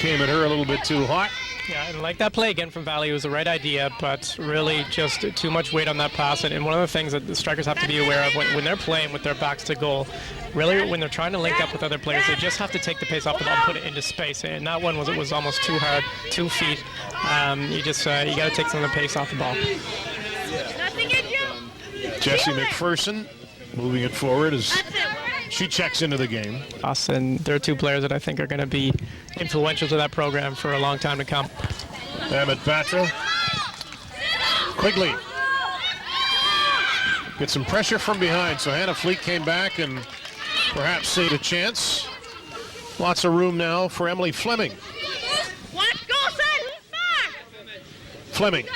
came at her a little bit too hot. Yeah, and like that play again from Valley, it was the right idea, but really just too much weight on that pass. And one of the things that the strikers have to be aware of when they're playing with their backs to goal, really when they're trying to link up with other players, they just have to take the pace off the ball and put it into space. And that one was almost too hard, 2 feet. You got to take some of the pace off the ball. Jessie McPherson moving it forward as she checks into the game. And there are 2 players that I think are going to be influential to that program for a long time to come. Amit Batra. Quigley. Get some pressure from behind, so Hannah Fleet came back and perhaps saved a chance. Lots of room now for Emily Fleming. Fleming.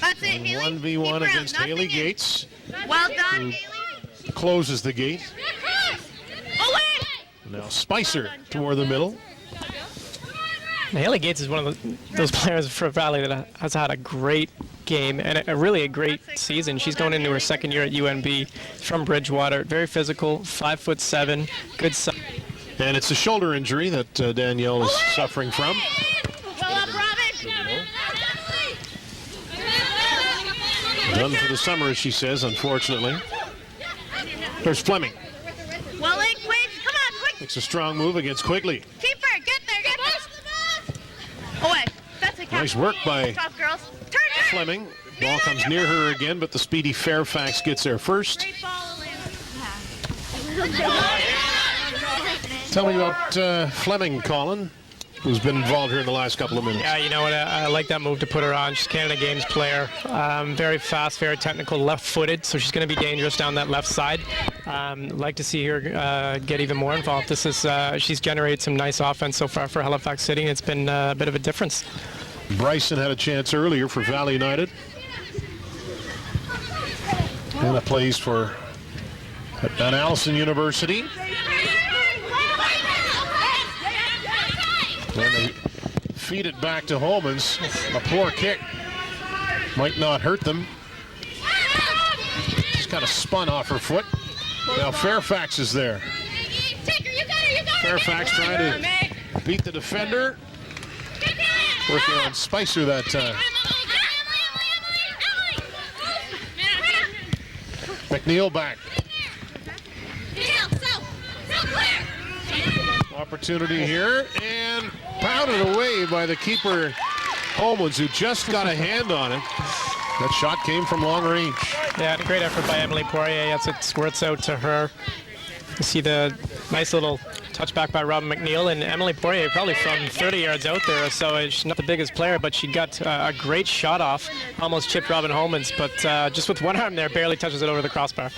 That's it, Haley. 1v1 against Haley Gates. Well done, Haley. Closes the gate. Now Spicer toward the middle. Haley Gates is one of those players for Valley that has had a great game and a really great season. She's going into her second year at UNB from Bridgewater. Very physical, 5'7", good size. And it's a shoulder injury that Danielle is suffering from. Done for the summer, as she says, unfortunately. There's Fleming. Well, Quigs, come on, quick. Makes a strong move against Quigley. Keep her, get there, get there. Away. That's a catch. Nice work by Tough girls. Turn it. Fleming. Ball comes near her again, but the speedy Fairfax gets there first. Tell me about Fleming, Colin, who's been involved here in the last couple of minutes. Yeah, you know what? I like that move to put her on. She's Canada Games player. Very fast, very technical, left-footed, so she's going to be dangerous down that left side. Like to see her get even more involved. She's generated some nice offense so far for Halifax City, and it's been a bit of a difference. Bryson had a chance earlier for Valley United. Hannah plays for Van Allison University. And they feed it back to Holmans. A poor kick might not hurt them. Just kind of spun off her foot. Now Fairfax is there. Fairfax trying to beat the defender. Working on Spicer that time. McNeil back. Opportunity here, and pounded away by the keeper, Holmans, who just got a hand on it. That shot came from long range. Yeah, great effort by Emily Poirier as it squirts out to her. You see the nice little touchback by Robin McNeil, and Emily Poirier probably from 30 yards out there, so she's not the biggest player, but she got a great shot off, almost chipped Robin Holmans, but just with one arm there, barely touches it over the crossbar.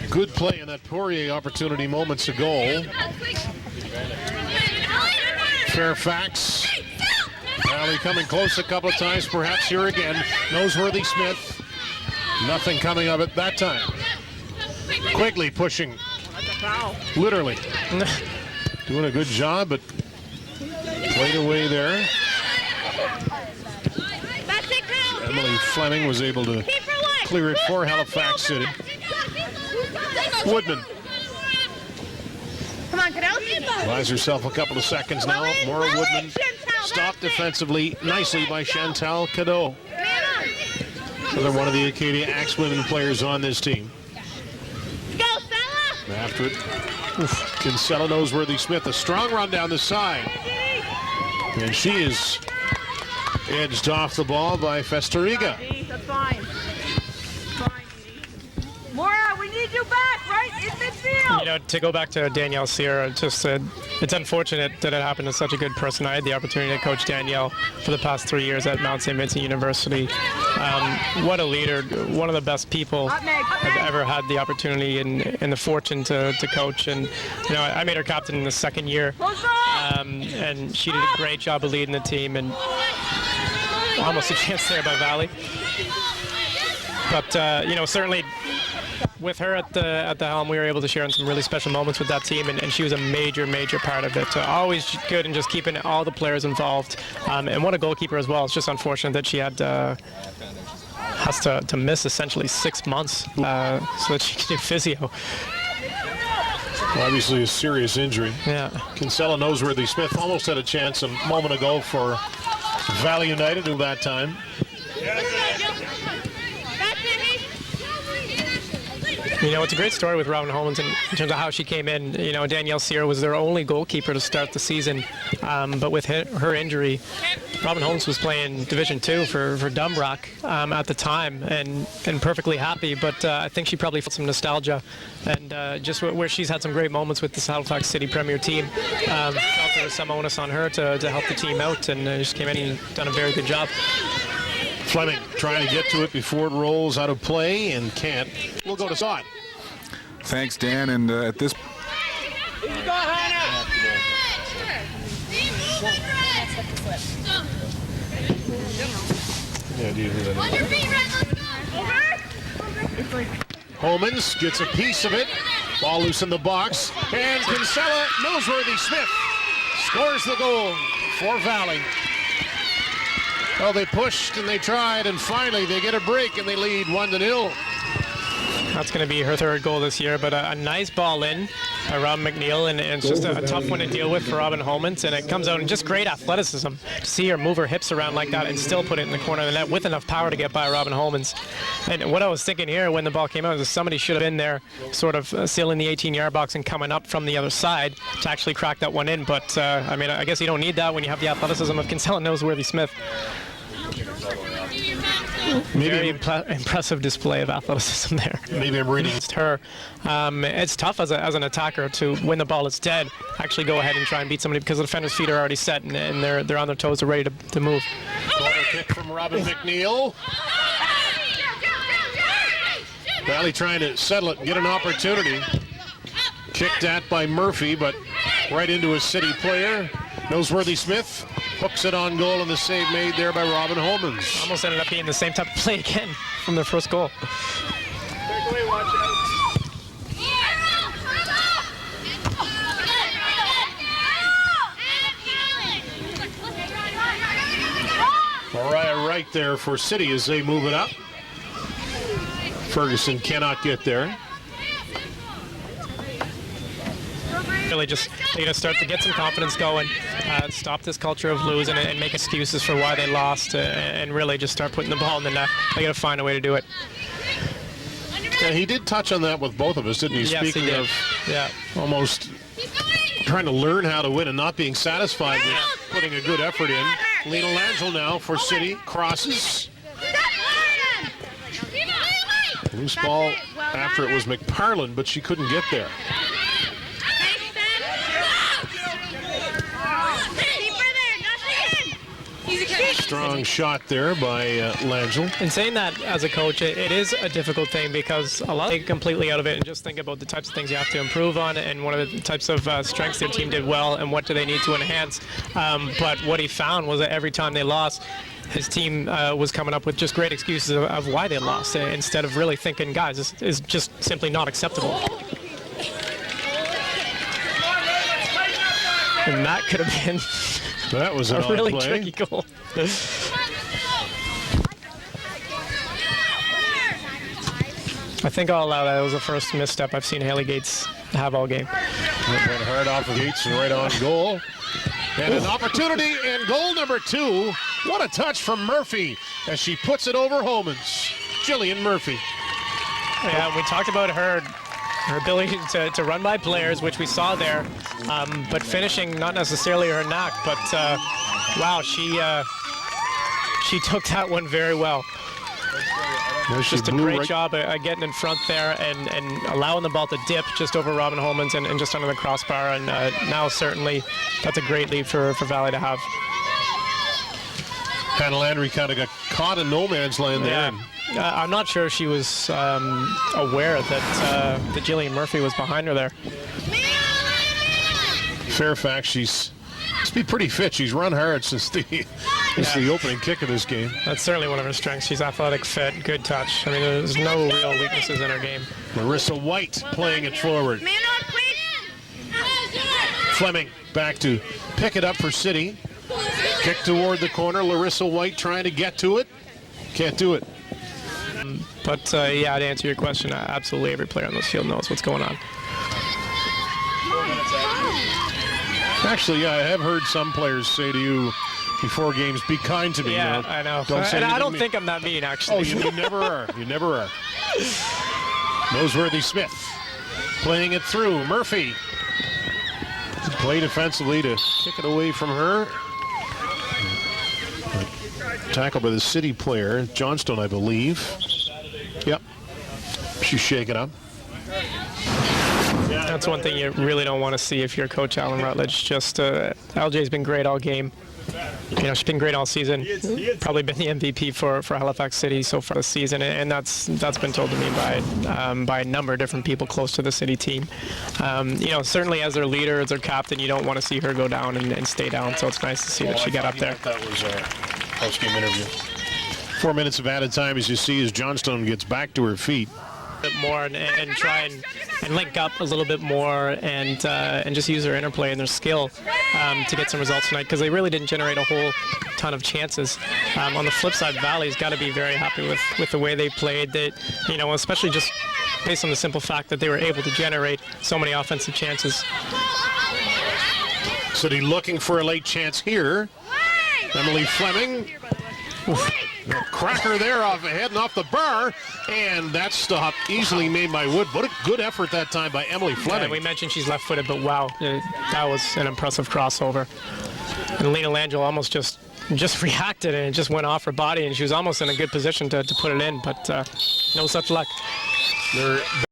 Good play in that Poirier opportunity moments ago. Fairfax. Valley coming close a couple of times, perhaps here again. Noseworthy Smith. Nothing coming of it that time. Quigley pushing. Literally. Doing a good job, but played away there. Emily Fleming was able to clear it for Halifax City. Woodman. Come on, Cadell. Buys herself a couple of seconds now. Maura Woodman stopped defensively nicely by Chantal Cadeau. Another one of the Acadia Axe women players on this team. Go, Stella! After it, Kinsella Noseworthy Smith, a strong run down the side. And she is edged off the ball by Festeriga. That's fine. Maura, we need you back, right in midfield. You know, to go back to Danielle Sierra, it's unfortunate that it happened to such a good person. I had the opportunity to coach Danielle for the past 3 years at Mount St. Vincent University. What a leader, one of the best people I've ever had the opportunity and the fortune to coach. And, you know, I made her captain in the second year, and she did a great job of leading the team, and almost a chance there by Valley. But, you know, certainly with her at the helm, we were able to share in some really special moments with that team, and she was a major part of it. Always good and just keeping all the players involved. And what a goalkeeper as well. It's just unfortunate that she has to miss essentially 6 months so that she can do physio. Obviously a serious injury. Yeah. Kinsella Noseworthy Smith almost had a chance a moment ago for Valley United at that time. You know, it's a great story with Robin Holmans in terms of how she came in. You know, Danielle Sear was their only goalkeeper to start the season, but with her injury, Robin Holmans was playing Division II for Dumbrock at the time, and perfectly happy. But I think she probably felt some nostalgia, and just where she's had some great moments with this Halifax City Premier team, felt there was some onus on her to help the team out, and just came in and done a very good job. Fleming trying to get to it before it rolls out of play and can't. We'll go to side. Thanks, Dan. And at this. Holmans gets a piece of it. Ball loose in the box. And Kinsella Noseworthy Smith scores the goal for Valley. Well, they pushed and they tried, and finally they get a break and they lead 1-0. That's going to be her third goal this year, but a nice ball in by Robin McNeil, and it's just a tough one to deal with for Robin Holmans, and it comes out in just great athleticism to see her move her hips around like that and still put it in the corner of the net with enough power to get by Robin Holmans. And what I was thinking here when the ball came out is somebody should have been there sort of sealing the 18-yard box and coming up from the other side to actually crack that one in, but I mean, I guess you don't need that when you have the athleticism of Kinsella Noseworthy Smith. Very impressive display of athleticism there. Maybe I'm reading. It's her. It's tough as an attacker to, when the ball is dead, actually go ahead and try and beat somebody because the defender's feet are already set and they're on their toes, they're ready to move. Corner kick from Robin McNeil. Valley trying to settle it and get an opportunity. Kicked at by Murphy, but right into a City player. Noseworthy Smith hooks it on goal, and the save made there by Robin Holmans. Almost ended up being the same type of play again from their first goal. Mariah Wright there for City as they move it up. Ferguson cannot get there. Really just they got to start to get some confidence going, stop this culture of losing and make excuses for why they lost, and really just start putting the ball in the net. They got to find a way to do it. Yeah, he did touch on that with both of us, didn't he? Yes, Speaking he did. of Yeah. almost trying to learn how to win and not being satisfied with putting a good effort in. Lena Langell now for City, crosses. Loose ball after it was McParlin, but she couldn't get there. Strong shot there by Langell. In saying that, as a coach, it is a difficult thing because a lot take completely out of it and just think about the types of things you have to improve on and what are the types of strengths their team did well and what do they need to enhance. But what he found was that every time they lost, his team was coming up with just great excuses of why they lost instead of really thinking, guys, this is just simply not acceptable. And that could have been that was a really play. tricky goal. I think I'll allow that. It was the first misstep I've seen Haley Gates have all game. Went hard off of Gates and right on goal. And an opportunity and goal number 2. What a touch from Murphy as she puts it over Holmans. Jillian Murphy. Yeah, we talked about her ability to run by players, which we saw there, but finishing not necessarily her knack, but wow, she took that one very well. Just a great job at getting in front there and allowing the ball to dip just over Robin Holmans and just under the crossbar, and now certainly that's a great lead for Valley to have. Hannah Landry kind of got caught in no man's land there. Yeah. I'm not sure she was aware that Jillian Murphy was behind her there. Fairfax, she's must be pretty fit. She's run hard since the opening kick of this game. That's certainly one of her strengths. She's athletic, fit, good touch. I mean, there's no real weaknesses in her game. Larissa White playing it forward. Fleming back to pick it up for City. Kick toward the corner. Larissa White trying to get to it. Can't do it. But yeah, to answer your question, absolutely every player on this field knows what's going on. Actually, yeah, I have heard some players say to you before games, be kind to me. Yeah, you know? I know. Don't say And I anything don't mean. think I'm that mean, actually. Oh, you never are. You never are. Noseworthy Smith playing it through. Murphy. Play defensively to kick it away from her. Tackled by the City player, Johnstone, I believe. Yep. She's shaken up. That's one thing you really don't want to see if you're Coach Alan Rutledge. Just LJ's been great all game. You know, she's been great all season. Probably been the MVP for Halifax City so far this season, and that's been told to me by a number of different people close to the City team. You know, certainly as their leader, as their captain, you don't want to see her go down and stay down. So it's nice to see that she got up there. That was a post-game interview. 4 minutes of added time, as you see, as Johnstone gets back to her feet. Bit more and try and link up a little bit more and just use their interplay and their skill to get some results tonight, because they really didn't generate a whole ton of chances. On the flip side, Valley's got to be very happy with the way they played. That, you know, especially just based on the simple fact that they were able to generate so many offensive chances. City looking for a late chance here. Emily Fleming. Cracker there off ahead and off the bar, and that stop easily made by Wood. What a good effort that time by Emily Fleming. Yeah, we mentioned she's left-footed, but wow, that was an impressive crossover. And Lena Langell almost just reacted, and it just went off her body, and she was almost in a good position to put it in, but no such luck.